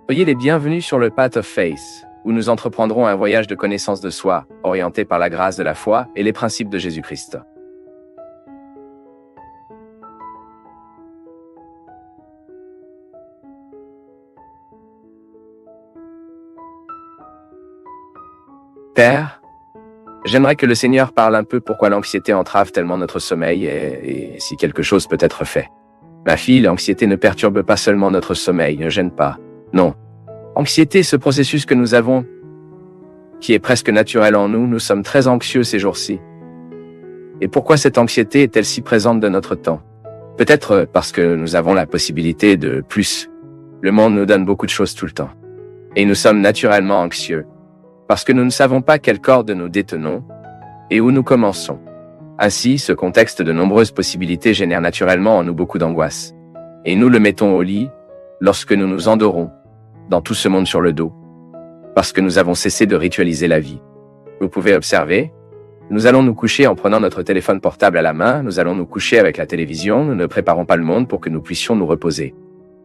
Soyez les bienvenus sur le Path of Faith, où nous entreprendrons un voyage de connaissance de soi, orienté par la grâce de la foi et les principes de Jésus-Christ. Père, j'aimerais que le Seigneur parle un peu pourquoi l'anxiété entrave tellement notre sommeil et si quelque chose peut être fait. Ma fille, l'anxiété ne perturbe pas seulement notre sommeil, ne gêne pas. Non. Anxiété, ce processus que nous avons, qui est presque naturel en nous, nous sommes très anxieux ces jours-ci. Et pourquoi cette anxiété est-elle si présente de notre temps? Peut-être parce que nous avons la possibilité de plus. Le monde nous donne beaucoup de choses tout le temps. Et nous sommes naturellement anxieux, parce que nous ne savons pas quelle corde nous détenons et où nous commençons. Ainsi, ce contexte de nombreuses possibilités génère naturellement en nous beaucoup d'angoisse. Et nous le mettons au lit lorsque nous nous endormons, dans tout ce monde sur le dos, parce que nous avons cessé de ritualiser la vie. Vous pouvez observer, nous allons nous coucher en prenant notre téléphone portable à la main, nous allons nous coucher avec la télévision, nous ne préparons pas le monde pour que nous puissions nous reposer.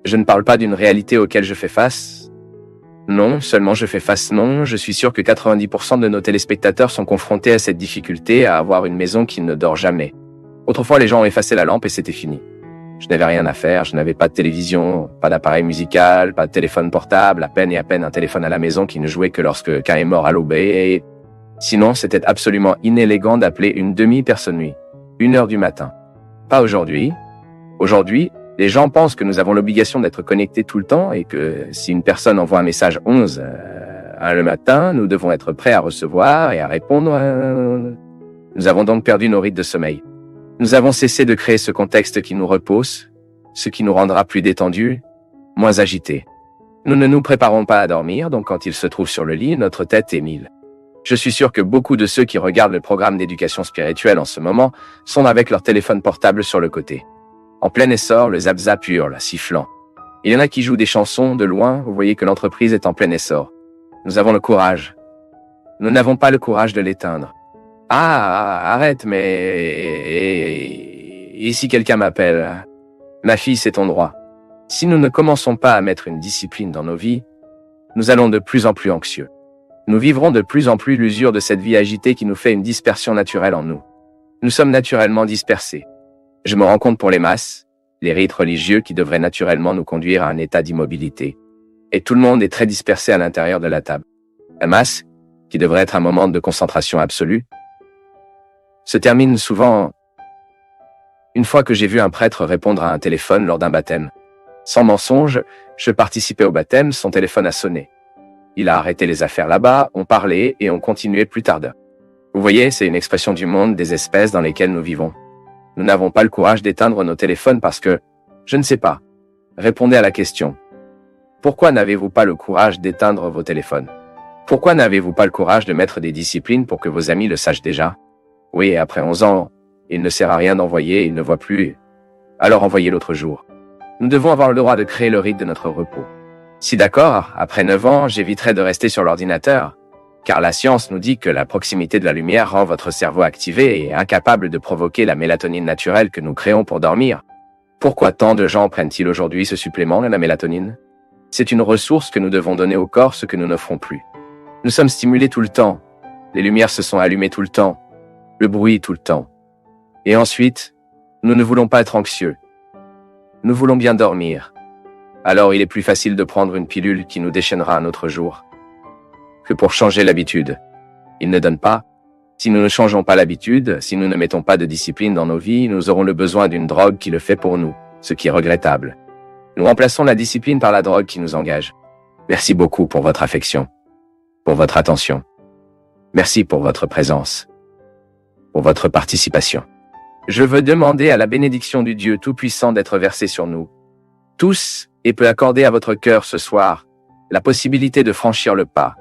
Je ne parle pas d'une réalité auquel je fais face. Non, seulement je fais face, non, je suis sûr que 90% de nos téléspectateurs sont confrontés à cette difficulté à avoir une maison qui ne dort jamais. Autrefois, les gens ont effacé la lampe et c'était fini. Je n'avais rien à faire, je n'avais pas de télévision, pas d'appareil musical, pas de téléphone portable, à peine un téléphone à la maison qui ne jouait que lorsque quelqu'un est mort à l'aube. Et sinon, c'était absolument inélégant d'appeler une demi-personne nuit, 1h du matin. Pas aujourd'hui. Aujourd'hui, les gens pensent que nous avons l'obligation d'être connectés tout le temps et que si une personne envoie un message 11 le matin, nous devons être prêts à recevoir et à répondre. Nous avons donc perdu nos rites de sommeil. Nous avons cessé de créer ce contexte qui nous repose, ce qui nous rendra plus détendus, moins agités. Nous ne nous préparons pas à dormir, donc quand il se trouve sur le lit, notre tête est mille. Je suis sûr que beaucoup de ceux qui regardent le programme d'éducation spirituelle en ce moment sont avec leur téléphone portable sur le côté. En plein essor, le zap-zap hurle, sifflant. Il y en a qui jouent des chansons de loin, vous voyez que l'entreprise est en plein essor. Nous avons le courage. Nous n'avons pas le courage de l'éteindre. Ah, arrête, mais... Et si quelqu'un m'appelle? Ma fille, c'est ton droit. Si nous ne commençons pas à mettre une discipline dans nos vies, nous allons de plus en plus anxieux. Nous vivrons de plus en plus l'usure de cette vie agitée qui nous fait une dispersion naturelle en nous. Nous sommes naturellement dispersés. Je me rends compte pour les masses, les rites religieux qui devraient naturellement nous conduire à un état d'immobilité. Et tout le monde est très dispersé à l'intérieur de la table. La masse, qui devrait être un moment de concentration absolue, se termine souvent une fois que j'ai vu un prêtre répondre à un téléphone lors d'un baptême. Sans mensonge, je participais au baptême, son téléphone a sonné. Il a arrêté les affaires là-bas, on parlait et on continuait plus tard. Vous voyez, c'est une expression du monde des espèces dans lesquelles nous vivons. Nous n'avons pas le courage d'éteindre nos téléphones parce que, je ne sais pas. Répondez à la question. Pourquoi n'avez-vous pas le courage d'éteindre vos téléphones? Pourquoi n'avez-vous pas le courage de mettre des disciplines pour que vos amis le sachent déjà? Oui, après 11 ans, il ne sert à rien d'envoyer, il ne voit plus. Alors envoyez l'autre jour. Nous devons avoir le droit de créer le rythme de notre repos. Si d'accord, après 9 ans, j'éviterai de rester sur l'ordinateur. Car la science nous dit que la proximité de la lumière rend votre cerveau activé et incapable de provoquer la mélatonine naturelle que nous créons pour dormir. Pourquoi tant de gens prennent-ils aujourd'hui ce supplément, la mélatonine? C'est une ressource que nous devons donner au corps, ce que nous n'offrons plus. Nous sommes stimulés tout le temps. Les lumières se sont allumées tout le temps. Le bruit tout le temps. Et ensuite, nous ne voulons pas être anxieux. Nous voulons bien dormir. Alors il est plus facile de prendre une pilule qui nous déchaînera un autre jour que pour changer l'habitude. Il ne donne pas. Si nous ne changeons pas l'habitude, si nous ne mettons pas de discipline dans nos vies, nous aurons le besoin d'une drogue qui le fait pour nous, ce qui est regrettable. Nous remplaçons la discipline par la drogue qui nous engage. Merci beaucoup pour votre affection, pour votre attention. Merci pour votre présence, pour votre participation. Je veux demander à la bénédiction du Dieu Tout-Puissant d'être versée sur nous, tous, et peut accorder à votre cœur ce soir la possibilité de franchir le pas,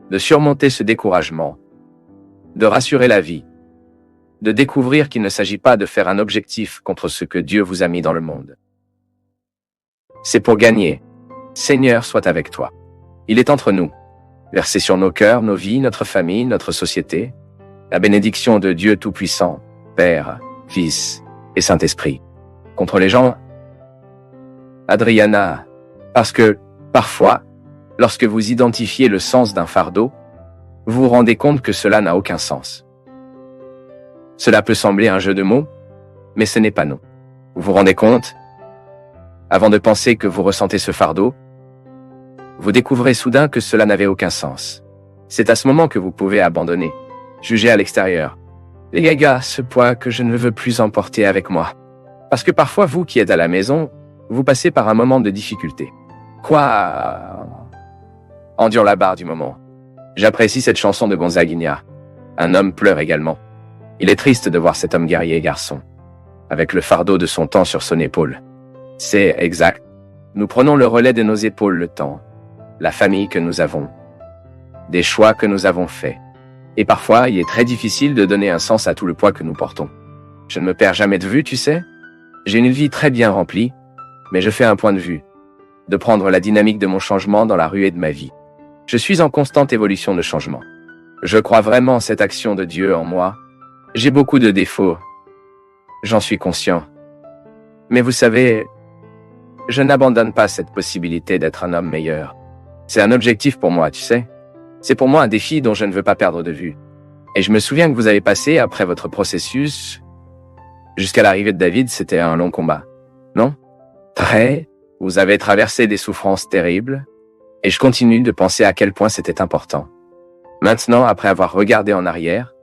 de surmonter ce découragement, de rassurer la vie, de découvrir qu'il ne s'agit pas de faire un objectif contre ce que Dieu vous a mis dans le monde. C'est pour gagner. Seigneur soit avec toi. Il est entre nous, versé sur nos cœurs, nos vies, notre famille, notre société, la bénédiction de Dieu Tout-Puissant, Père, Fils et Saint-Esprit. Contre les gens, Adriana, parce que, parfois, Lorsque vous identifiez le sens d'un fardeau, vous vous rendez compte que cela n'a aucun sens. Cela peut sembler un jeu de mots, mais ce n'est pas non. Vous vous rendez compte? Avant de penser que vous ressentez ce fardeau, vous découvrez soudain que cela n'avait aucun sens. C'est à ce moment que vous pouvez abandonner, juger à l'extérieur. Les gars, ce poids que je ne veux plus emporter avec moi. Parce que parfois, vous qui êtes à la maison, vous passez par un moment de difficulté. Quoi? Endure la barre du moment. J'apprécie cette chanson de Gonzaguinha. Un homme pleure également. Il est triste de voir cet homme guerrier et garçon, avec le fardeau de son temps sur son épaule. C'est exact. Nous prenons le relais de nos épaules le temps, la famille que nous avons, des choix que nous avons faits. Et parfois, il est très difficile de donner un sens à tout le poids que nous portons. Je ne me perds jamais de vue, tu sais. J'ai une vie très bien remplie, mais je fais un point de vue, de prendre la dynamique de mon changement dans la ruée de ma vie. Je suis en constante évolution de changement. Je crois vraiment en cette action de Dieu en moi. J'ai beaucoup de défauts. J'en suis conscient. Mais vous savez, je n'abandonne pas cette possibilité d'être un homme meilleur. C'est un objectif pour moi, tu sais. C'est pour moi un défi dont je ne veux pas perdre de vue. Et je me souviens que vous avez passé, après votre processus, jusqu'à l'arrivée de David, c'était un long combat. Non? Vous avez traversé des souffrances terribles, et je continue de penser à quel point c'était important. Maintenant, après avoir regardé en arrière,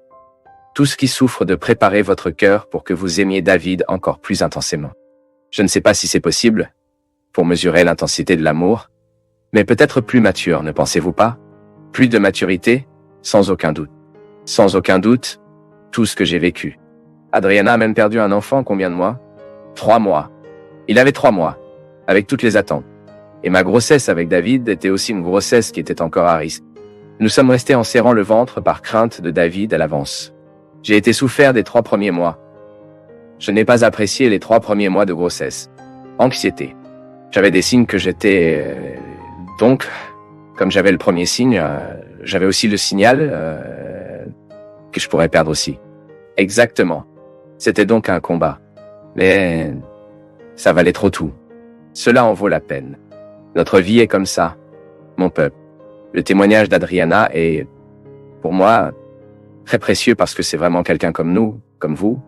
tout ce qui souffre de préparer votre cœur pour que vous aimiez David encore plus intensément. Je ne sais pas si c'est possible, pour mesurer l'intensité de l'amour, mais peut-être plus mature, ne pensez-vous pas? Plus de maturité, sans aucun doute. Sans aucun doute, tout ce que j'ai vécu. Adriana a même perdu un enfant combien de mois? 3 mois. Il avait 3 mois, avec toutes les attentes. Et ma grossesse avec David était aussi une grossesse qui était encore à risque. Nous sommes restés en serrant le ventre par crainte de David à l'avance. J'ai été souffert des 3 premiers mois. Je n'ai pas apprécié les 3 premiers mois de grossesse. Anxiété. J'avais des signes que j'étais... Donc, comme j'avais le premier signe, j'avais aussi le signal que je pourrais perdre aussi. Exactement. C'était donc un combat. Mais ça valait trop tout. Cela en vaut la peine. Notre vie est comme ça, mon peuple. Le témoignage d'Adriana est, pour moi, très précieux parce que c'est vraiment quelqu'un comme nous, comme vous.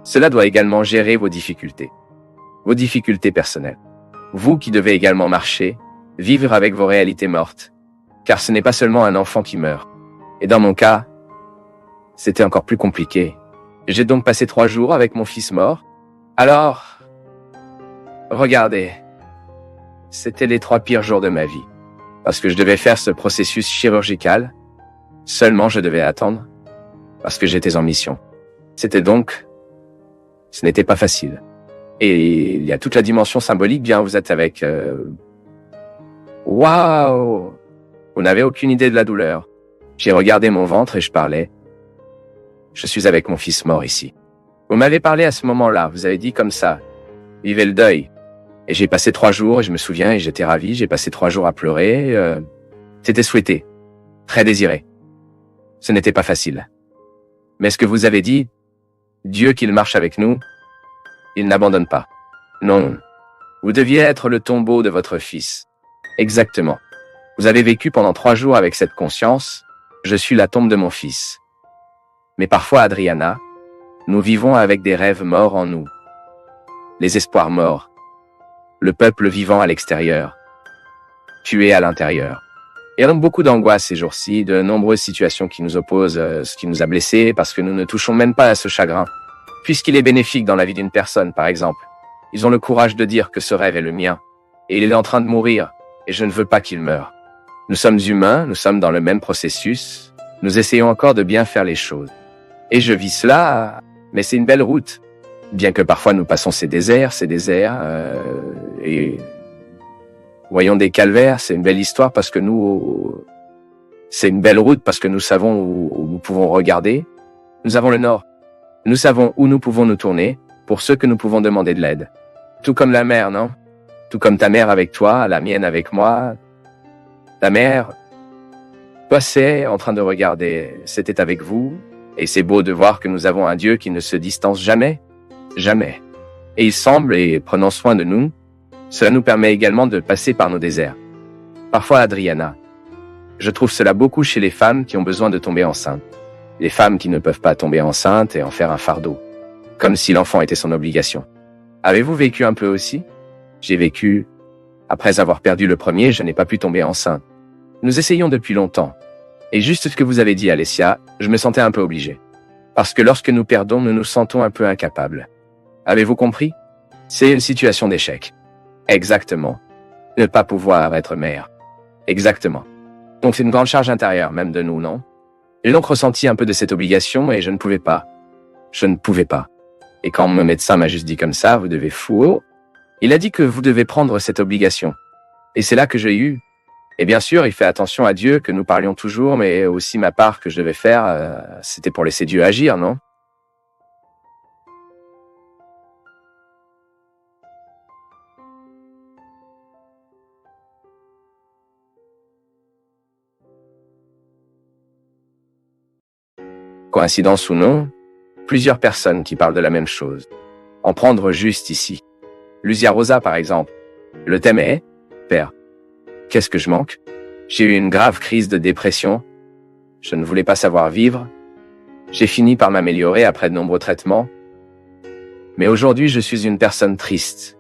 Cela doit également gérer vos difficultés personnelles. Vous qui devez également marcher, vivre avec vos réalités mortes. Car ce n'est pas seulement un enfant qui meurt. Et dans mon cas, c'était encore plus compliqué. J'ai donc passé 3 jours avec mon fils mort. Alors, regardez, c'était les 3 pires jours de ma vie. Parce que je devais faire ce processus chirurgical. Seulement je devais attendre. Parce que j'étais en mission. Ce n'était pas facile. Et il y a toute la dimension symbolique, bien vous êtes avec... Waouh! Vous n'avez aucune idée de la douleur. J'ai regardé mon ventre et je parlais. Je suis avec mon fils mort ici. Vous m'avez parlé à ce moment-là, vous avez dit comme ça. Vivez le deuil. Et j'ai passé 3 jours, et je me souviens, et j'étais ravi, j'ai passé 3 jours à pleurer. C'était souhaité. Très désiré. Ce n'était pas facile. Mais ce que vous avez dit, Dieu qu'il marche avec nous, il n'abandonne pas. Non. Vous deviez être le tombeau de votre fils. Exactement. Vous avez vécu pendant 3 jours avec cette conscience, je suis la tombe de mon fils. Mais parfois, Adriana, nous vivons avec des rêves morts en nous. Les espoirs morts. Le peuple vivant à l'extérieur. Tué à l'intérieur. Il y a donc beaucoup d'angoisse ces jours-ci, de nombreuses situations qui nous opposent, ce qui nous a blessés, parce que nous ne touchons même pas à ce chagrin. Puisqu'il est bénéfique dans la vie d'une personne, par exemple. Ils ont le courage de dire que ce rêve est le mien. Et il est en train de mourir, et je ne veux pas qu'il meure. Nous sommes humains, nous sommes dans le même processus. Nous essayons encore de bien faire les choses. Et je vis cela, mais c'est une belle route. Bien que parfois nous passons ces déserts, et voyons des calvaires, c'est une belle histoire parce que c'est une belle route parce que nous savons où nous pouvons regarder. Nous avons le nord. Nous savons où nous pouvons nous tourner pour ceux que nous pouvons demander de l'aide. Tout comme la mère, non? Tout comme ta mère avec toi, la mienne avec moi. Ta mère passait en train de regarder, c'était avec vous. Et c'est beau de voir que nous avons un Dieu qui ne se distance jamais. Jamais. Et il semble, et prenant soin de nous, cela nous permet également de passer par nos déserts. Parfois, Adriana, je trouve cela beaucoup chez les femmes qui ont besoin de tomber enceintes. Les femmes qui ne peuvent pas tomber enceintes et en faire un fardeau. Comme si l'enfant était son obligation. Avez-vous vécu un peu aussi? J'ai vécu. Après avoir perdu le premier, je n'ai pas pu tomber enceinte. Nous essayons depuis longtemps. Et juste ce que vous avez dit, Alessia, je me sentais un peu obligé. Parce que lorsque nous perdons, nous nous sentons un peu incapables. Avez-vous compris? C'est une situation d'échec. Exactement. Ne pas pouvoir être mère. Exactement. Donc c'est une grande charge intérieure, même de nous, non? J'ai donc ressenti un peu de cette obligation et je ne pouvais pas. Je ne pouvais pas. Et quand mon médecin m'a juste dit comme ça, vous devez fou, il a dit que vous devez prendre cette obligation. Et c'est là que j'ai eu. Et bien sûr, il fait attention à Dieu, que nous parlions toujours, mais aussi ma part que je devais faire, c'était pour laisser Dieu agir, non? Coïncidence ou non, plusieurs personnes qui parlent de la même chose. En prendre juste ici. Lucia Rosa, par exemple. Le thème est « Père, qu'est-ce que je manque ?» J'ai eu une grave crise de dépression. Je ne voulais pas savoir vivre. J'ai fini par m'améliorer après de nombreux traitements. Mais aujourd'hui, je suis une personne triste.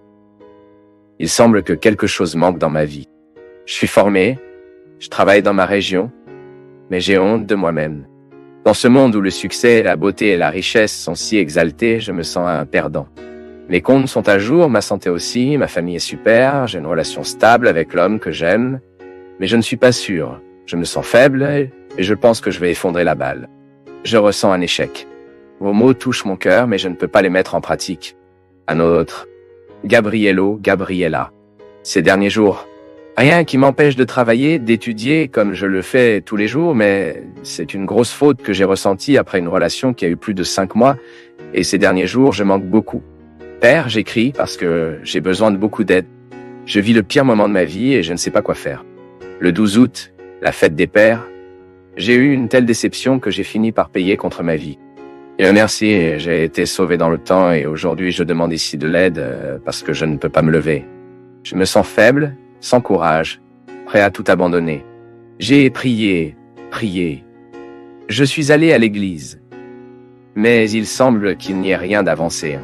Il semble que quelque chose manque dans ma vie. Je suis formé, je travaille dans ma région, mais j'ai honte de moi-même. Dans ce monde où le succès, la beauté et la richesse sont si exaltés, je me sens un perdant. Mes comptes sont à jour, ma santé aussi, ma famille est super, j'ai une relation stable avec l'homme que j'aime, mais je ne suis pas sûr. Je me sens faible et je pense que je vais effondrer la balle. Je ressens un échec. Vos mots touchent mon cœur, mais je ne peux pas les mettre en pratique. Un autre. Gabriello, Gabriella. Ces derniers jours. Rien qui m'empêche de travailler, d'étudier comme je le fais tous les jours, mais c'est une grosse faute que j'ai ressentie après une relation qui a eu plus de 5 mois, et ces derniers jours, je manque beaucoup. Père, j'écris parce que j'ai besoin de beaucoup d'aide. Je vis le pire moment de ma vie et je ne sais pas quoi faire. Le 12 août, la fête des pères, j'ai eu une telle déception que j'ai fini par payer contre ma vie. Et merci, j'ai été sauvé dans le temps et aujourd'hui je demande ici de l'aide parce que je ne peux pas me lever. Je me sens faible, sans courage, prêt à tout abandonner. J'ai prié. Je suis allé à l'église. Mais il semble qu'il n'y ait rien d'avancé.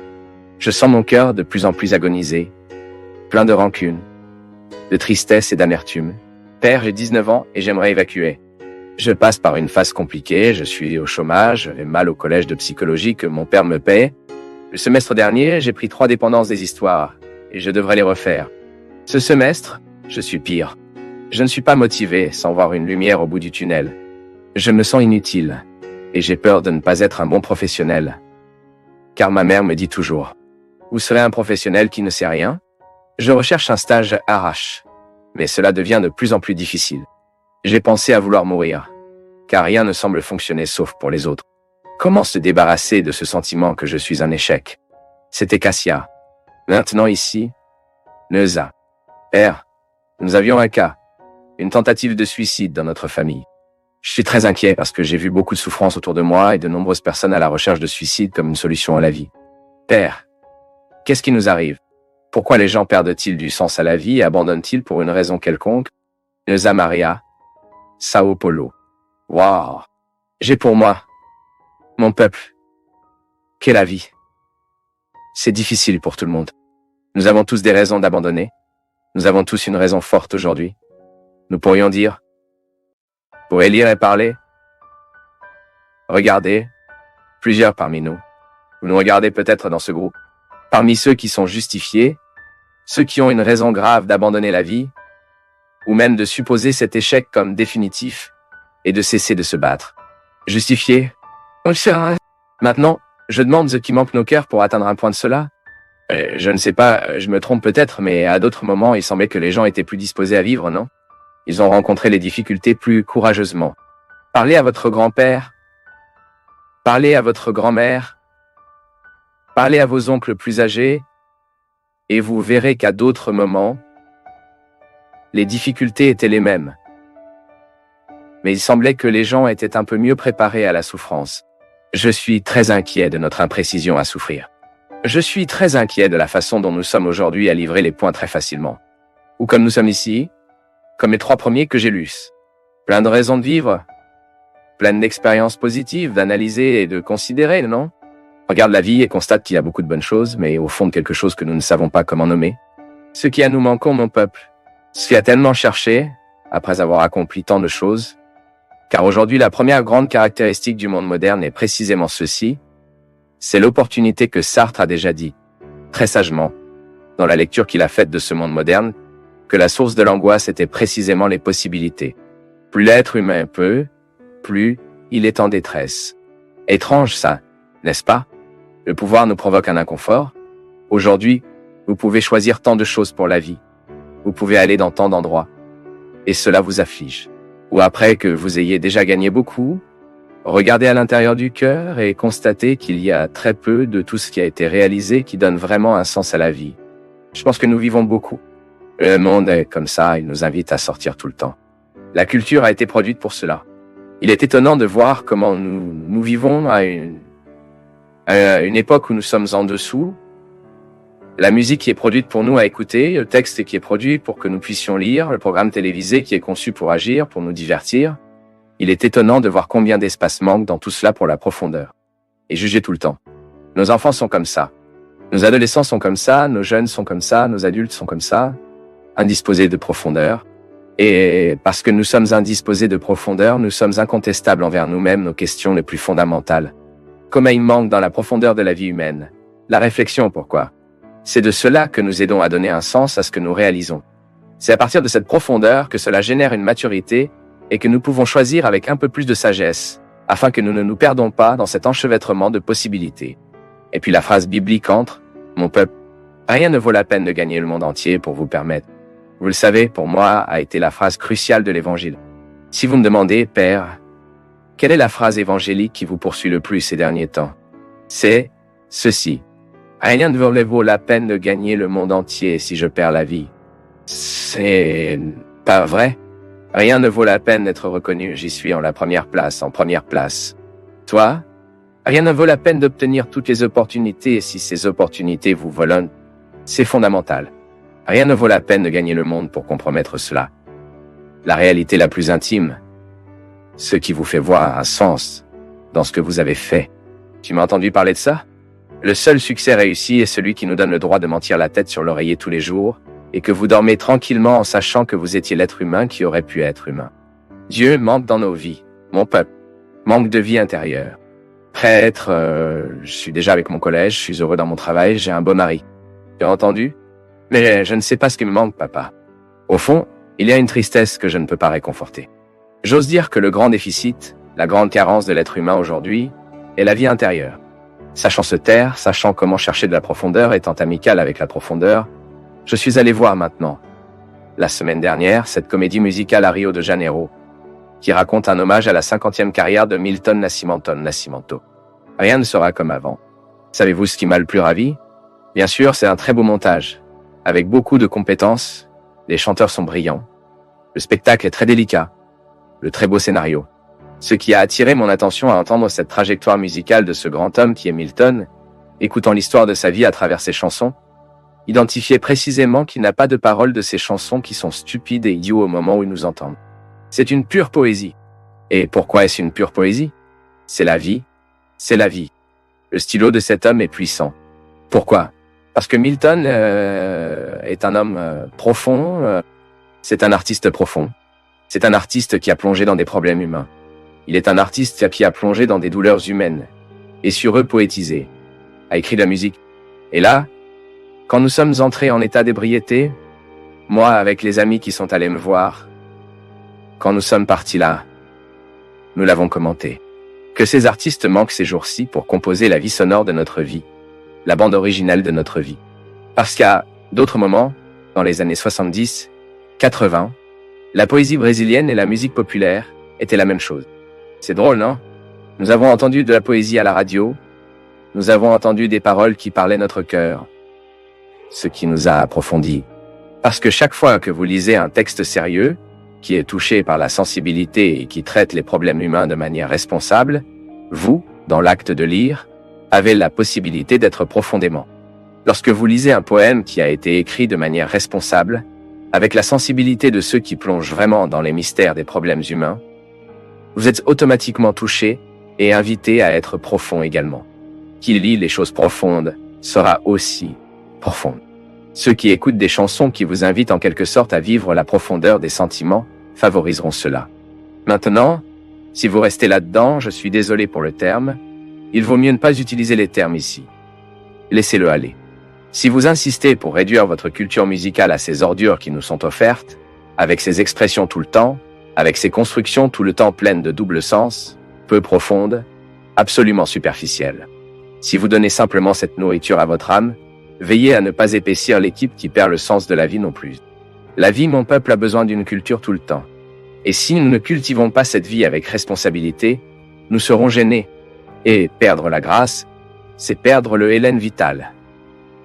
Je sens mon cœur de plus en plus agonisé, plein de rancune, de tristesse et d'amertume. Père, j'ai 19 ans et j'aimerais évacuer. Je passe par une phase compliquée, je suis au chômage, j'ai mal au collège de psychologie que mon père me paie. Le semestre dernier, j'ai pris 3 dépendances des histoires et je devrais les refaire. Ce semestre, je suis pire. Je ne suis pas motivé sans voir une lumière au bout du tunnel. Je me sens inutile et j'ai peur de ne pas être un bon professionnel. Car ma mère me dit toujours « Vous serez un professionnel qui ne sait rien ?» Je recherche un stage RH, mais cela devient de plus en plus difficile. J'ai pensé à vouloir mourir, car rien ne semble fonctionner sauf pour les autres. Comment se débarrasser de ce sentiment que je suis un échec? C'était Cassia. Maintenant ici, Neuza. Père, nous avions un cas, une tentative de suicide dans notre famille. Je suis très inquiet parce que j'ai vu beaucoup de souffrance autour de moi et de nombreuses personnes à la recherche de suicide comme une solution à la vie. Père, qu'est-ce qui nous arrive? Pourquoi les gens perdent-ils du sens à la vie et abandonnent-ils pour une raison quelconque? Neuza Maria, Sao Paulo. Waouh! J'ai pour moi, mon peuple, qu'est la vie. C'est difficile pour tout le monde. Nous avons tous des raisons d'abandonner. Nous avons tous une raison forte aujourd'hui. Nous pourrions dire, pour élire et parler, regardez, plusieurs parmi nous. Vous nous regardez peut-être dans ce groupe. Parmi ceux qui sont justifiés, ceux qui ont une raison grave d'abandonner la vie, ou même de supposer cet échec comme définitif et de cesser de se battre. Justifié? Maintenant, je demande ce qui manque nos cœurs pour atteindre un point de cela. Je ne sais pas, je me trompe peut-être, mais à d'autres moments, il semblait que les gens étaient plus disposés à vivre, non? Ils ont rencontré les difficultés plus courageusement. Parlez à votre grand-père, parlez à votre grand-mère, parlez à vos oncles plus âgés, et vous verrez qu'à d'autres moments, les difficultés étaient les mêmes. Mais il semblait que les gens étaient un peu mieux préparés à la souffrance. Je suis très inquiet de notre imprécision à souffrir. Je suis très inquiet de la façon dont nous sommes aujourd'hui à livrer les points très facilement. Ou comme nous sommes ici, comme les 3 premiers que j'ai lus. Plein de raisons de vivre, plein d'expériences positives, d'analyser et de considérer, non? Regarde la vie et constate qu'il y a beaucoup de bonnes choses, mais au fond de quelque chose que nous ne savons pas comment nommer. Ce qui a nous manquons, mon peuple, ce qui a tellement cherché, après avoir accompli tant de choses, car aujourd'hui la première grande caractéristique du monde moderne est précisément ceci, c'est l'opportunité que Sartre a déjà dit, très sagement, dans la lecture qu'il a faite de ce monde moderne, que la source de l'angoisse était précisément les possibilités. Plus l'être humain peut, plus il est en détresse. Étrange ça, n'est-ce pas? Le pouvoir nous provoque un inconfort. Aujourd'hui, vous pouvez choisir tant de choses pour la vie. Vous pouvez aller dans tant d'endroits. Et cela vous afflige. Ou après que vous ayez déjà gagné beaucoup, regardez à l'intérieur du cœur et constatez qu'il y a très peu de tout ce qui a été réalisé qui donne vraiment un sens à la vie. Je pense que nous vivons beaucoup. Le monde est comme ça, il nous invite à sortir tout le temps. La culture a été produite pour cela. Il est étonnant de voir comment nous vivons à une époque où nous sommes en dessous. La musique qui est produite pour nous à écouter, le texte qui est produit pour que nous puissions lire, le programme télévisé qui est conçu pour agir, pour nous divertir. Il est étonnant de voir combien d'espace manque dans tout cela pour la profondeur. Et juger tout le temps. Nos enfants sont comme ça. Nos adolescents sont comme ça, nos jeunes sont comme ça, nos adultes sont comme ça, indisposés de profondeur. Et parce que nous sommes indisposés de profondeur, nous sommes incontestables envers nous-mêmes nos questions les plus fondamentales. Comme il manque dans la profondeur de la vie humaine. La réflexion, pourquoi? C'est de cela que nous aidons à donner un sens à ce que nous réalisons. C'est à partir de cette profondeur que cela génère une maturité et que nous pouvons choisir avec un peu plus de sagesse, afin que nous ne nous perdons pas dans cet enchevêtrement de possibilités. Et puis la phrase biblique entre, mon peuple, rien ne vaut la peine de gagner le monde entier pour vous permettre. Vous le savez, pour moi, a été la phrase cruciale de l'Évangile. Si vous me demandez, Père, quelle est la phrase évangélique qui vous poursuit le plus ces derniers temps? C'est ceci. Rien ne vaut la peine de gagner le monde entier si je perds la vie. C'est pas vrai. Rien ne vaut la peine d'être reconnu. J'y suis en première place. Toi? Rien ne vaut la peine d'obtenir toutes les opportunités si ces opportunités vous volent. C'est fondamental. Rien ne vaut la peine de gagner le monde pour compromettre cela. La réalité la plus intime, ce qui vous fait voir un sens dans ce que vous avez fait. Tu m'as entendu parler de ça? Le seul succès réussi est celui qui nous donne le droit de mentir la tête sur l'oreiller tous les jours et que vous dormez tranquillement en sachant que vous étiez l'être humain qui aurait pu être humain. Dieu manque dans nos vies, mon peuple, manque de vie intérieure. Prêtre, je suis déjà avec mon collège, je suis heureux dans mon travail, j'ai un beau mari. Tu as entendu? Mais je ne sais pas ce qui me manque, papa. Au fond, il y a une tristesse que je ne peux pas réconforter. J'ose dire que le grand déficit, la grande carence de l'être humain aujourd'hui, est la vie intérieure. Sachant se taire, sachant comment chercher de la profondeur, étant amical avec la profondeur, je suis allé voir maintenant, la semaine dernière, cette comédie musicale à Rio de Janeiro, qui raconte un hommage à la 50e carrière de Milton Nascimento. Rien ne sera comme avant. Savez-vous ce qui m'a le plus ravi? Bien sûr, c'est un très beau montage, avec beaucoup de compétences, les chanteurs sont brillants, le spectacle est très délicat, le très beau scénario. Ce qui a attiré mon attention à entendre cette trajectoire musicale de ce grand homme qui est Milton, écoutant l'histoire de sa vie à travers ses chansons, identifier précisément qu'il n'a pas de paroles de ces chansons qui sont stupides et idiots au moment où ils nous entendent. C'est une pure poésie. Et pourquoi est-ce une pure poésie? C'est la vie. C'est la vie. Le stylo de cet homme est puissant. Pourquoi? Parce que Milton est un homme profond, c'est un artiste profond. C'est un artiste qui a plongé dans des problèmes humains. Il est un artiste qui a plongé dans des douleurs humaines, et sur eux poétisé, a écrit de la musique. Et là, quand nous sommes entrés en état d'ébriété, moi avec les amis qui sont allés me voir, quand nous sommes partis là, nous l'avons commenté. Que ces artistes manquent ces jours-ci pour composer la vie sonore de notre vie, la bande originale de notre vie. Parce qu'à d'autres moments, dans les années 70, 80, la poésie brésilienne et la musique populaire étaient la même chose. C'est drôle, non? Nous avons entendu de la poésie à la radio, nous avons entendu des paroles qui parlaient notre cœur, ce qui nous a approfondis. Parce que chaque fois que vous lisez un texte sérieux, qui est touché par la sensibilité et qui traite les problèmes humains de manière responsable, vous, dans l'acte de lire, avez la possibilité d'être profondément. Lorsque vous lisez un poème qui a été écrit de manière responsable, avec la sensibilité de ceux qui plongent vraiment dans les mystères des problèmes humains, vous êtes automatiquement touché et invité à être profond également. Qui lit les choses profondes sera aussi profond. Ceux qui écoutent des chansons qui vous invitent en quelque sorte à vivre la profondeur des sentiments favoriseront cela. Maintenant, si vous restez là-dedans, je suis désolé pour le terme, il vaut mieux ne pas utiliser les termes ici. Laissez-le aller. Si vous insistez pour réduire votre culture musicale à ces ordures qui nous sont offertes, avec ces expressions tout le temps, avec ces constructions tout le temps pleines de double sens, peu profondes, absolument superficielles. Si vous donnez simplement cette nourriture à votre âme, veillez à ne pas épaissir l'équipe qui perd le sens de la vie non plus. La vie, mon peuple, a besoin d'une culture tout le temps. Et si nous ne cultivons pas cette vie avec responsabilité, nous serons gênés. Et perdre la grâce, c'est perdre le Hélène vital.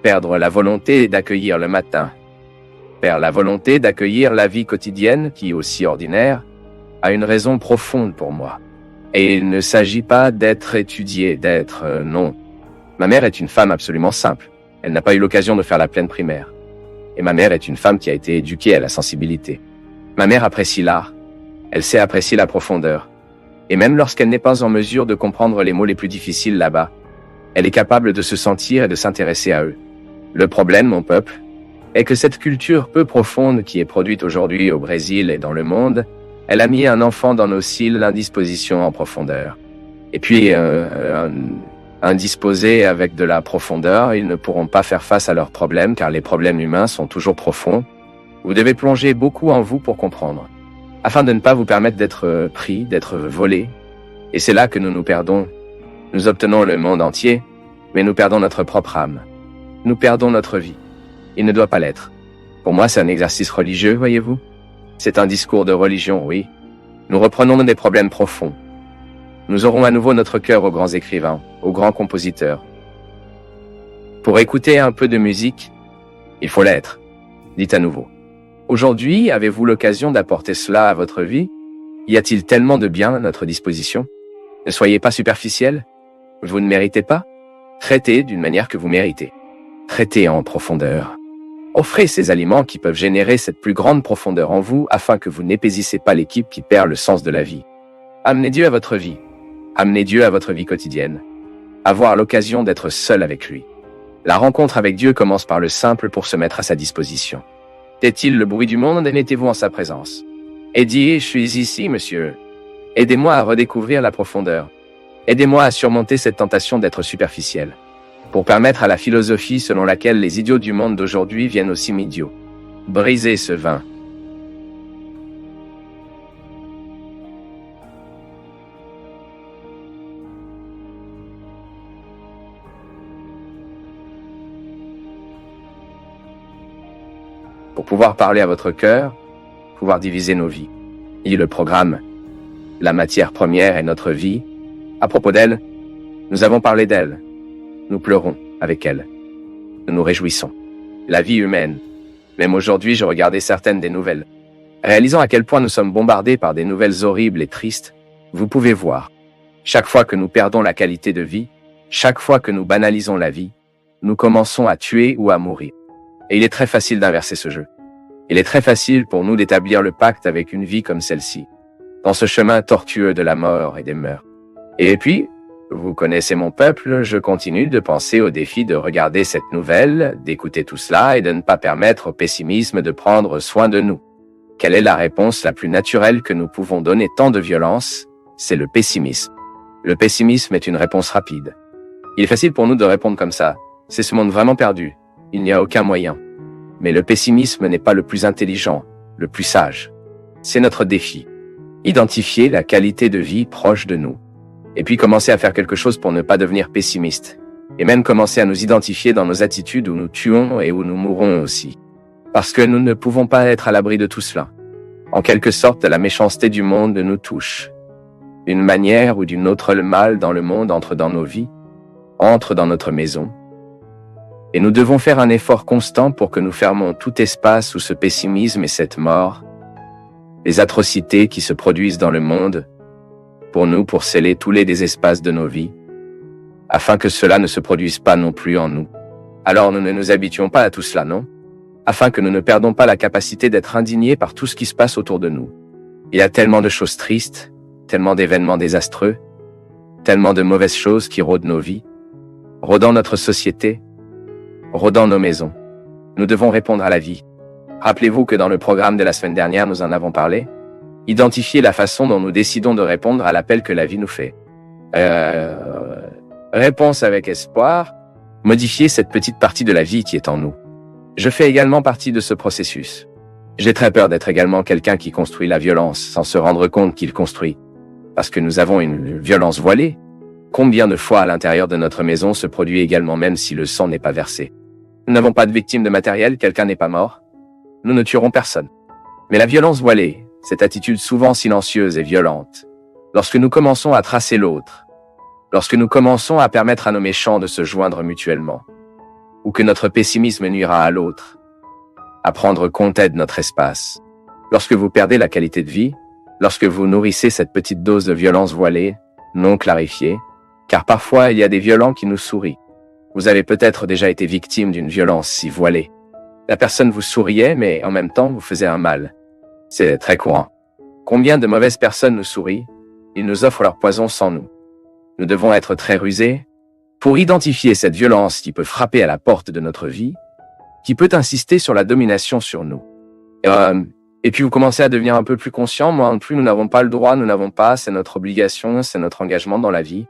Perdre la volonté d'accueillir le matin. Perdre la volonté d'accueillir la vie quotidienne qui, aussi ordinaire, a une raison profonde pour moi. Et il ne s'agit pas d'être étudié, non. Ma mère est une femme absolument simple. Elle n'a pas eu l'occasion de faire la pleine primaire. Et ma mère est une femme qui a été éduquée à la sensibilité. Ma mère apprécie l'art. Elle sait apprécier la profondeur. Et même lorsqu'elle n'est pas en mesure de comprendre les mots les plus difficiles là-bas, elle est capable de se sentir et de s'intéresser à eux. Le problème, mon peuple, est que cette culture peu profonde qui est produite aujourd'hui au Brésil et dans le monde, elle a mis un enfant dans nos cils l'indisposition en profondeur. Et puis, indisposés avec de la profondeur, ils ne pourront pas faire face à leurs problèmes car les problèmes humains sont toujours profonds. Vous devez plonger beaucoup en vous pour comprendre, afin de ne pas vous permettre d'être pris, d'être volé. Et c'est là que nous nous perdons. Nous obtenons le monde entier, mais nous perdons notre propre âme. Nous perdons notre vie. Il ne doit pas l'être. Pour moi, c'est un exercice religieux, voyez-vous. C'est un discours de religion, oui. Nous reprenons des problèmes profonds. Nous aurons à nouveau notre cœur aux grands écrivains, aux grands compositeurs. Pour écouter un peu de musique, il faut l'être. Dites à nouveau. Aujourd'hui, avez-vous l'occasion d'apporter cela à votre vie? Y a-t-il tellement de bien à notre disposition? Ne soyez pas superficiel. Vous ne méritez pas? Traitez d'une manière que vous méritez. Traitez en profondeur. Offrez ces aliments qui peuvent générer cette plus grande profondeur en vous afin que vous n'épaississez pas l'équipe qui perd le sens de la vie. Amenez Dieu à votre vie. Amenez Dieu à votre vie quotidienne. Avoir l'occasion d'être seul avec lui. La rencontre avec Dieu commence par le simple pour se mettre à sa disposition. Tait-il le bruit du monde et mettez-vous en sa présence. Et dis, je suis ici, monsieur. Aidez-moi à redécouvrir la profondeur. Aidez-moi à surmonter cette tentation d'être superficiel. Pour permettre à la philosophie selon laquelle les idiots du monde d'aujourd'hui viennent aussi idiots. Brisez ce vin. Pour pouvoir parler à votre cœur, pouvoir diviser nos vies. Et le programme, la matière première est notre vie. À propos d'elle, nous avons parlé d'elle. Nous pleurons avec elle. Nous nous réjouissons. La vie humaine. Même aujourd'hui, je regardais certaines des nouvelles. Réalisant à quel point nous sommes bombardés par des nouvelles horribles et tristes, vous pouvez voir. Chaque fois que nous perdons la qualité de vie, chaque fois que nous banalisons la vie, nous commençons à tuer ou à mourir. Et il est très facile d'inverser ce jeu. Il est très facile pour nous d'établir le pacte avec une vie comme celle-ci, dans ce chemin tortueux de la mort et des meurtres. Et puis, vous connaissez mon peuple, je continue de penser au défi de regarder cette nouvelle, d'écouter tout cela et de ne pas permettre au pessimisme de prendre soin de nous. Quelle est la réponse la plus naturelle que nous pouvons donner tant de violence? C'est le pessimisme. Le pessimisme est une réponse rapide. Il est facile pour nous de répondre comme ça. C'est ce monde vraiment perdu. Il n'y a aucun moyen. Mais le pessimisme n'est pas le plus intelligent, le plus sage. C'est notre défi. Identifier la qualité de vie proche de nous. Et puis commencer à faire quelque chose pour ne pas devenir pessimiste. Et même commencer à nous identifier dans nos attitudes où nous tuons et où nous mourons aussi. Parce que nous ne pouvons pas être à l'abri de tout cela. En quelque sorte, la méchanceté du monde nous touche. D'une manière ou d'une autre, le mal dans le monde entre dans nos vies, entre dans notre maison. Et nous devons faire un effort constant pour que nous fermons tout espace où ce pessimisme et cette mort, les atrocités qui se produisent dans le monde, pour sceller tous les désespaces de nos vies, afin que cela ne se produise pas non plus en nous. Alors nous ne nous habituons pas à tout cela, non? afin que nous ne perdons pas la capacité d'être indignés par tout ce qui se passe autour de nous. Il y a tellement de choses tristes, tellement d'événements désastreux, tellement de mauvaises choses qui rôdent nos vies, rôdant notre société, rôdant nos maisons. Nous devons répondre à la vie. Rappelez-vous que dans le programme de la semaine dernière, nous en avons parlé. Identifier la façon dont nous décidons de répondre à l'appel que la vie nous fait. Réponse avec espoir. Modifier cette petite partie de la vie qui est en nous. Je fais également partie de ce processus. J'ai très peur d'être également quelqu'un qui construit la violence sans se rendre compte qu'il construit. Parce que nous avons une violence voilée. Combien de fois à l'intérieur de notre maison se produit également même si le sang n'est pas versé? Nous n'avons pas de victimes de matériel, quelqu'un n'est pas mort. Nous ne tuerons personne. Mais la violence voilée, cette attitude souvent silencieuse et violente, lorsque nous commençons à tracer l'autre, lorsque nous commençons à permettre à nos méchants de se joindre mutuellement, ou que notre pessimisme nuira à l'autre, à prendre compte de notre espace, lorsque vous perdez la qualité de vie, lorsque vous nourrissez cette petite dose de violence voilée, non clarifiée, car parfois il y a des violents qui nous sourient. Vous avez peut-être déjà été victime d'une violence si voilée. La personne vous souriait, mais en même temps vous faisait un mal. C'est très courant. Combien de mauvaises personnes nous sourient? Ils nous offrent leur poison sans nous. Nous devons être très rusés pour identifier cette violence qui peut frapper à la porte de notre vie, qui peut insister sur la domination sur nous. Et puis vous commencez à devenir un peu plus conscient, moi non plus, nous n'avons pas le droit, nous n'avons pas, c'est notre obligation, c'est notre engagement dans la vie.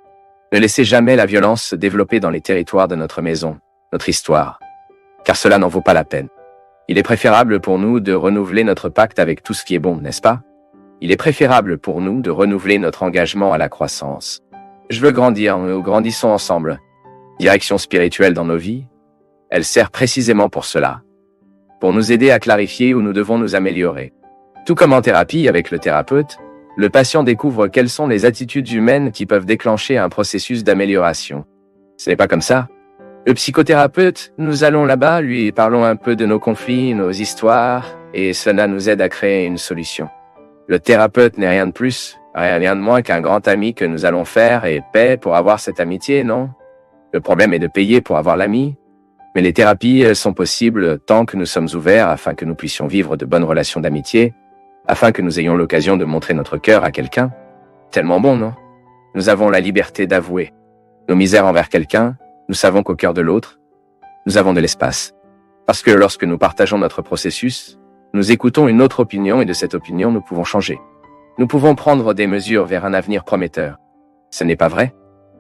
Ne laissez jamais la violence se développer dans les territoires de notre maison, notre histoire, car cela n'en vaut pas la peine. Il est préférable pour nous de renouveler notre pacte avec tout ce qui est bon, n'est-ce pas? Il est préférable pour nous de renouveler notre engagement à la croissance. Je veux grandir, nous grandissons ensemble. Direction spirituelle dans nos vies, elle sert précisément pour cela, pour nous aider à clarifier où nous devons nous améliorer. Tout comme en thérapie avec le thérapeute, le patient découvre quelles sont les attitudes humaines qui peuvent déclencher un processus d'amélioration. Ce n'est pas comme ça. Le psychothérapeute, nous allons là-bas, lui parlons un peu de nos conflits, nos histoires, et cela nous aide à créer une solution. Le thérapeute n'est rien de plus, rien de moins qu'un grand ami que nous allons faire et paie pour avoir cette amitié, non? Le problème est de payer pour avoir l'ami. Mais les thérapies sont possibles tant que nous sommes ouverts afin que nous puissions vivre de bonnes relations d'amitié, afin que nous ayons l'occasion de montrer notre cœur à quelqu'un. Tellement bon, non? Nous avons la liberté d'avouer nos misères envers quelqu'un, nous savons qu'au cœur de l'autre, nous avons de l'espace. Parce que lorsque nous partageons notre processus, nous écoutons une autre opinion et de cette opinion, nous pouvons changer. Nous pouvons prendre des mesures vers un avenir prometteur. Ce n'est pas vrai?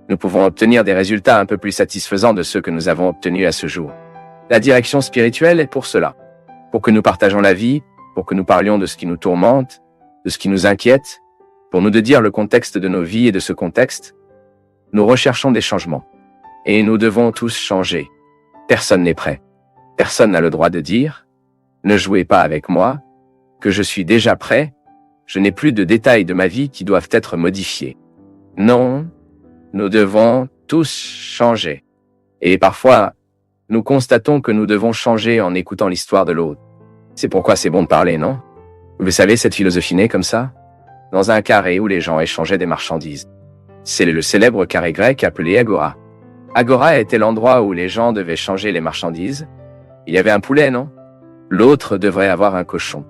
Nous pouvons obtenir des résultats un peu plus satisfaisants de ceux que nous avons obtenus à ce jour. La direction spirituelle est pour cela. Pour que nous partageons la vie, pour que nous parlions de ce qui nous tourmente, de ce qui nous inquiète, pour nous de dire le contexte de nos vies et de ce contexte, nous recherchons des changements. Et nous devons tous changer. Personne n'est prêt. Personne n'a le droit de dire « Ne jouez pas avec moi », que je suis déjà prêt, je n'ai plus de détails de ma vie qui doivent être modifiés. Non, nous devons tous changer. Et parfois, nous constatons que nous devons changer en écoutant l'histoire de l'autre. C'est pourquoi c'est bon de parler, non? Vous savez, cette philosophie née comme ça? Dans un carré où les gens échangeaient des marchandises. C'est le célèbre carré grec appelé Agora. Agora était l'endroit où les gens devaient changer les marchandises. Il y avait un poulet, non? L'autre devrait avoir un cochon.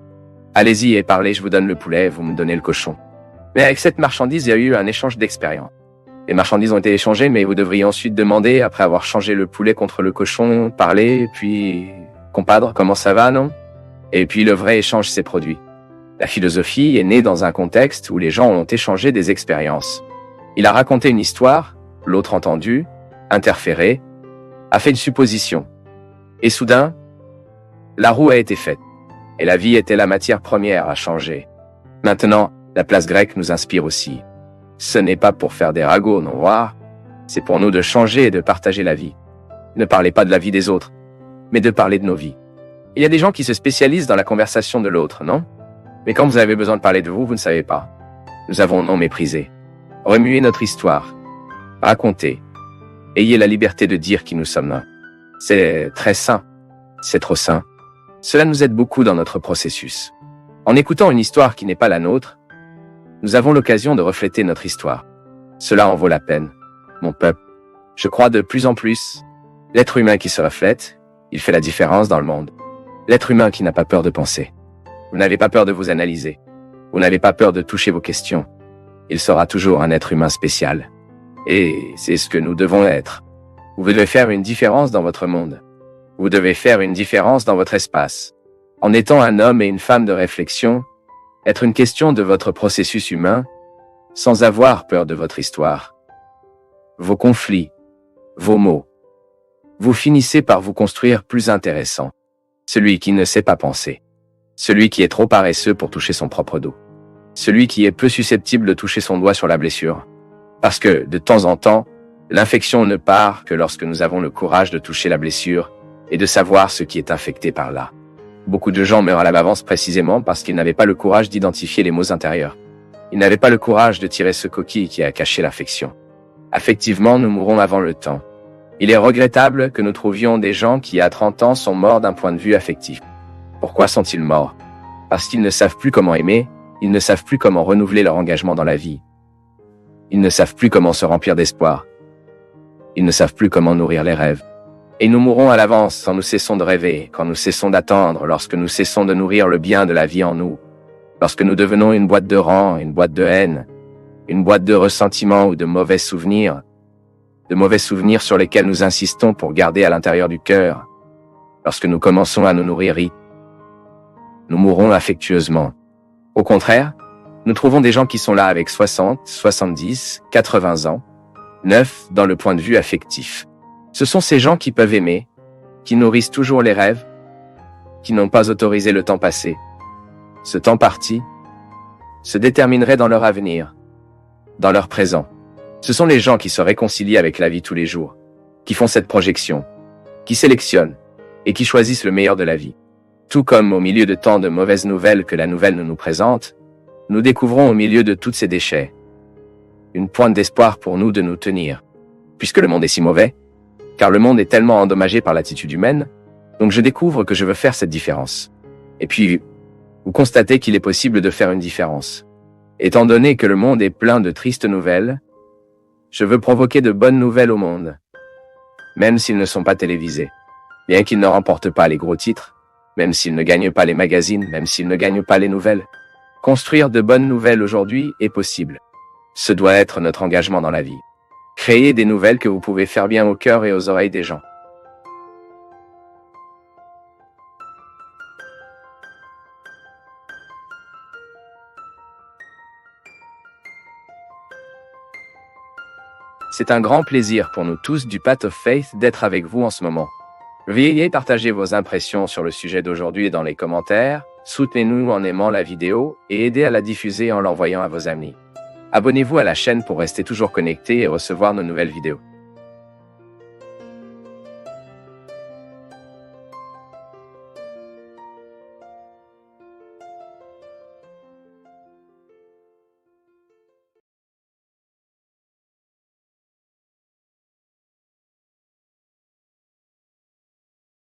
Allez-y et parlez, je vous donne le poulet, vous me donnez le cochon. Mais avec cette marchandise, il y a eu un échange d'expérience. Les marchandises ont été échangées, mais vous devriez ensuite demander, après avoir changé le poulet contre le cochon, parler, puis... Compadre, comment ça va, non? Et puis le vrai échange s'est produit. La philosophie est née dans un contexte où les gens ont échangé des expériences. Il a raconté une histoire, l'autre entendu, interféré, a fait une supposition. Et soudain, la roue a été faite. Et la vie était la matière première à changer. Maintenant, la place grecque nous inspire aussi. Ce n'est pas pour faire des ragots, non voir. C'est pour nous de changer et de partager la vie. Ne parlez pas de la vie des autres, mais de parler de nos vies. Il y a des gens qui se spécialisent dans la conversation de l'autre, non? Mais quand vous avez besoin de parler de vous, vous ne savez pas. Nous avons non méprisé. Remuez notre histoire. Racontez. Ayez la liberté de dire qui nous sommes. C'est très sain. C'est trop sain. Cela nous aide beaucoup dans notre processus. En écoutant une histoire qui n'est pas la nôtre, nous avons l'occasion de refléter notre histoire. Cela en vaut la peine. Mon peuple, je crois de plus en plus, l'être humain qui se reflète, il fait la différence dans le monde. L'être humain qui n'a pas peur de penser. Vous n'avez pas peur de vous analyser. Vous n'avez pas peur de toucher vos questions. Il sera toujours un être humain spécial. Et c'est ce que nous devons être. Vous devez faire une différence dans votre monde. Vous devez faire une différence dans votre espace. En étant un homme et une femme de réflexion, être une question de votre processus humain, sans avoir peur de votre histoire. Vos conflits, vos mots. Vous finissez par vous construire plus intéressant. Celui qui ne sait pas penser. Celui qui est trop paresseux pour toucher son propre dos. Celui qui est peu susceptible de toucher son doigt sur la blessure. Parce que, de temps en temps, l'infection ne part que lorsque nous avons le courage de toucher la blessure et de savoir ce qui est infecté par là. Beaucoup de gens meurent à la bavance précisément parce qu'ils n'avaient pas le courage d'identifier les maux intérieurs. Ils n'avaient pas le courage de tirer ce coquille qui a caché l'infection. Affectivement, nous mourrons avant le temps. Il est regrettable que nous trouvions des gens qui, à 30 ans, sont morts d'un point de vue affectif. Pourquoi sont-ils morts? Parce qu'ils ne savent plus comment aimer, ils ne savent plus comment renouveler leur engagement dans la vie. Ils ne savent plus comment se remplir d'espoir. Ils ne savent plus comment nourrir les rêves. Et nous mourrons à l'avance quand nous cessons de rêver, quand nous cessons d'attendre, lorsque nous cessons de nourrir le bien de la vie en nous. Lorsque nous devenons une boîte de rang, une boîte de haine, une boîte de ressentiments ou de mauvais souvenirs sur lesquels nous insistons pour garder à l'intérieur du cœur. Lorsque nous commençons à nous nourrir, nous mourrons affectueusement. Au contraire, nous trouvons des gens qui sont là avec 60, 70, 80 ans, neufs dans le point de vue affectif. Ce sont ces gens qui peuvent aimer, qui nourrissent toujours les rêves, qui n'ont pas autorisé le temps passé. Ce temps parti se déterminerait dans leur avenir, dans leur présent. Ce sont les gens qui se réconcilient avec la vie tous les jours, qui font cette projection, qui sélectionnent et qui choisissent le meilleur de la vie. Tout comme au milieu de tant de mauvaises nouvelles que la nouvelle nous présente, nous découvrons au milieu de tous ces déchets une pointe d'espoir pour nous de nous tenir. Puisque le monde est si mauvais, car le monde est tellement endommagé par l'attitude humaine, donc je découvre que je veux faire cette différence. Et puis, vous constatez qu'il est possible de faire une différence. Étant donné que le monde est plein de tristes nouvelles, je veux provoquer de bonnes nouvelles au monde, même s'ils ne sont pas télévisés, bien qu'ils ne remportent pas les gros titres, même s'ils ne gagnent pas les magazines, même s'ils ne gagnent pas les nouvelles. Construire de bonnes nouvelles aujourd'hui est possible. Ce doit être notre engagement dans la vie. Créer des nouvelles que vous pouvez faire bien au cœur et aux oreilles des gens. C'est un grand plaisir pour nous tous du Path of Faith d'être avec vous en ce moment. Veuillez partager vos impressions sur le sujet d'aujourd'hui dans les commentaires, soutenez-nous en aimant la vidéo et aidez à la diffuser en l'envoyant à vos amis. Abonnez-vous à la chaîne pour rester toujours connecté et recevoir nos nouvelles vidéos.